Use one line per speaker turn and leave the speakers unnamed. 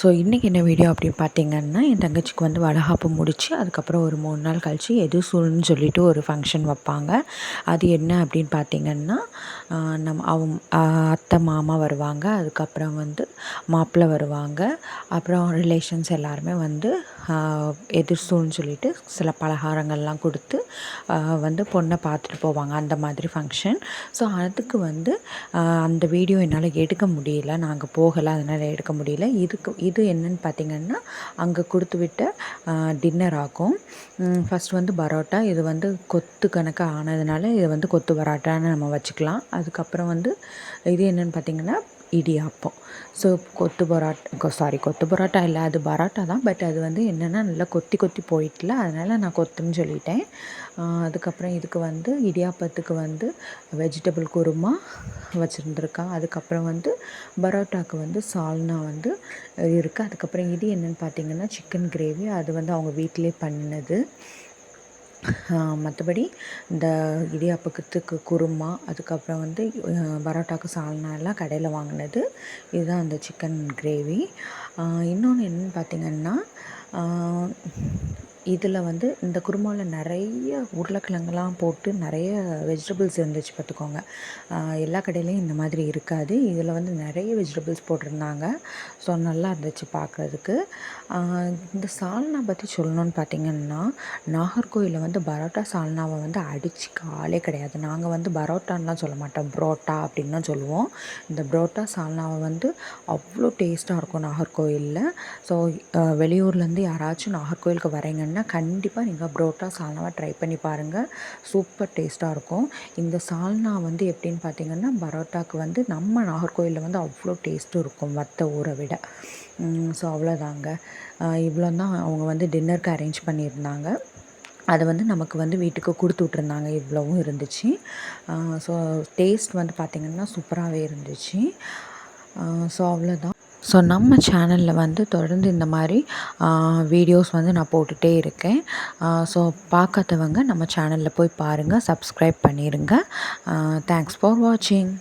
So இன்றைக்கி என்ன video அப்படின்னு பார்த்தீங்கன்னா, என் தங்கச்சிக்கு வந்து வளைகாப்பு முடித்து அதுக்கப்புறம் ஒரு 3 நாள் கழித்து எதுசூல்னு சொல்லிட்டு ஒரு ஃபங்க்ஷன் வைப்பாங்க. அது என்ன அப்படின்னு பார்த்தீங்கன்னா, அவங்க அத்தை மாமா வருவாங்க, அதுக்கப்புறம் வந்து மாப்பிள்ளை வருவாங்க, அப்புறம் ரிலேஷன்ஸ் எல்லாருமே வந்து எதிர்சூல்னு சொல்லிட்டு சில பலகாரங்கள்லாம் கொடுத்து வந்து பொண்ணை பார்த்துட்டு போவாங்க. அந்த மாதிரி ஃபங்க்ஷன். ஸோ அதுக்கு வந்து அந்த வீடியோ என்னால் எடுக்க முடியல, நாங்கள் போகலை, அதனால் எடுக்க முடியல. இது என்னன்னு பார்த்திங்கன்னா, அங்கே கொடுத்து விட்ட டின்னர் ஆகும். ஃபஸ்ட் வந்து பரோட்டா, இது வந்து கொத்து கணக்காக ஆனதுனால இதை வந்து கொத்து பரோட்டான்னு நம்ம வச்சுக்கலாம். அதுக்கப்புறம் வந்து இது என்னென்னு பார்த்திங்கன்னா இடியாப்பம். ஸோ கொத்து பரோட்டா இல்லை, அது பரோட்டா தான். பட் அது வந்து என்னென்னா நல்லா கொத்தி கொத்தி போயிட்டுல, அதனால் நான் கொத்துன்னு சொல்லிட்டேன். அதுக்கப்புறம் இதுக்கு வந்து இடியாப்பத்துக்கு வந்து வெஜிடபிள் குருமா வச்சுருந்துருக்கா. அதுக்கப்புறம் வந்து பரோட்டாவுக்கு வந்து சால்னா வந்து இருக்குது. அதுக்கப்புறம் இது என்னென்னு பார்த்திங்கன்னா சிக்கன் கிரேவி, அது வந்து அவங்க வீட்டிலே பண்ணினது. மற்றபடி இந்த இடியாப்பத்துக்கு குருமா, அதுக்கப்புறம் வந்து பரோட்டாவுக்கு சால்னா எல்லாம் கடையில் வாங்கினது. இதுதான் அந்த சிக்கன் கிரேவி. இன்னொன்று என்னென்னு பார்த்திங்கன்னா, இதில் வந்து இந்த குருமாவில் நிறைய உருளைக்கிழங்குலாம் போட்டு நிறைய வெஜிடபிள்ஸ் இருந்துச்சு பார்த்துக்கோங்க. எல்லா கடையிலையும் இந்த மாதிரி இருக்காது. இதில் வந்து நிறைய வெஜிடபிள்ஸ் போட்டிருந்தாங்க. ஸோ நல்லா இருந்துச்சு பார்க்குறதுக்கு. இந்த சால்னா பற்றி சொல்லணுன்னு பார்த்திங்கன்னா, நாகர்கோவிலில் வந்து பரோட்டா சால்னாவை வந்து அடிச்சுக்க ஆளே கிடையாது. நாங்கள் வந்து பரோட்டான்லாம் சொல்ல மாட்டோம், புரோட்டா அப்படின்னு தான் சொல்லுவோம். இந்த புரோட்டா சால்னாவை வந்து அவ்வளோ டேஸ்ட்டாக இருக்கும் நாகர்கோவிலில். ஸோ வெளியூர்லேருந்து யாராச்சும் நாகர்கோவிலுக்கு வரீங்கன்னா கண்டிப்பாக நீங்கள் புரோட்டா சால்னாவை ட்ரை பண்ணி பாருங்கள். சூப்பர் டேஸ்ட்டாக இருக்கும். இந்த சால்னா வந்து எப்படின்னு பார்த்திங்கன்னா, பரோட்டாவுக்கு வந்து நம்ம நாகர்கோவிலில் வந்து அவ்வளோ டேஸ்ட்டும் இருக்கும் மற்ற ஊரை விட. ஸோ அவ்வளோதாங்க. இவ்வளோ தான் அவங்க வந்து டின்னருக்கு அரேஞ்ச் பண்ணியிருந்தாங்க. அதை வந்து நமக்கு வந்து வீட்டுக்கு கொடுத்து விட்ருந்தாங்க. இவ்வளவும் இருந்துச்சு. ஸோ டேஸ்ட் வந்து பார்த்திங்கன்னா சூப்பராகவே இருந்துச்சு. ஸோ அவ்வளோதான். ஸோ நம்ம சேனலில் வந்து தொடர்ந்து இந்த மாதிரி வீடியோஸ் வந்து நான் போட்டுகிட்டே இருக்கேன். ஸோ பார்க்காதவங்க நம்ம சேனலில் போய் பாருங்கள், சப்ஸ்கிரைப் பண்ணிடுங்க. தேங்க்ஸ் ஃபார் வாட்சிங்.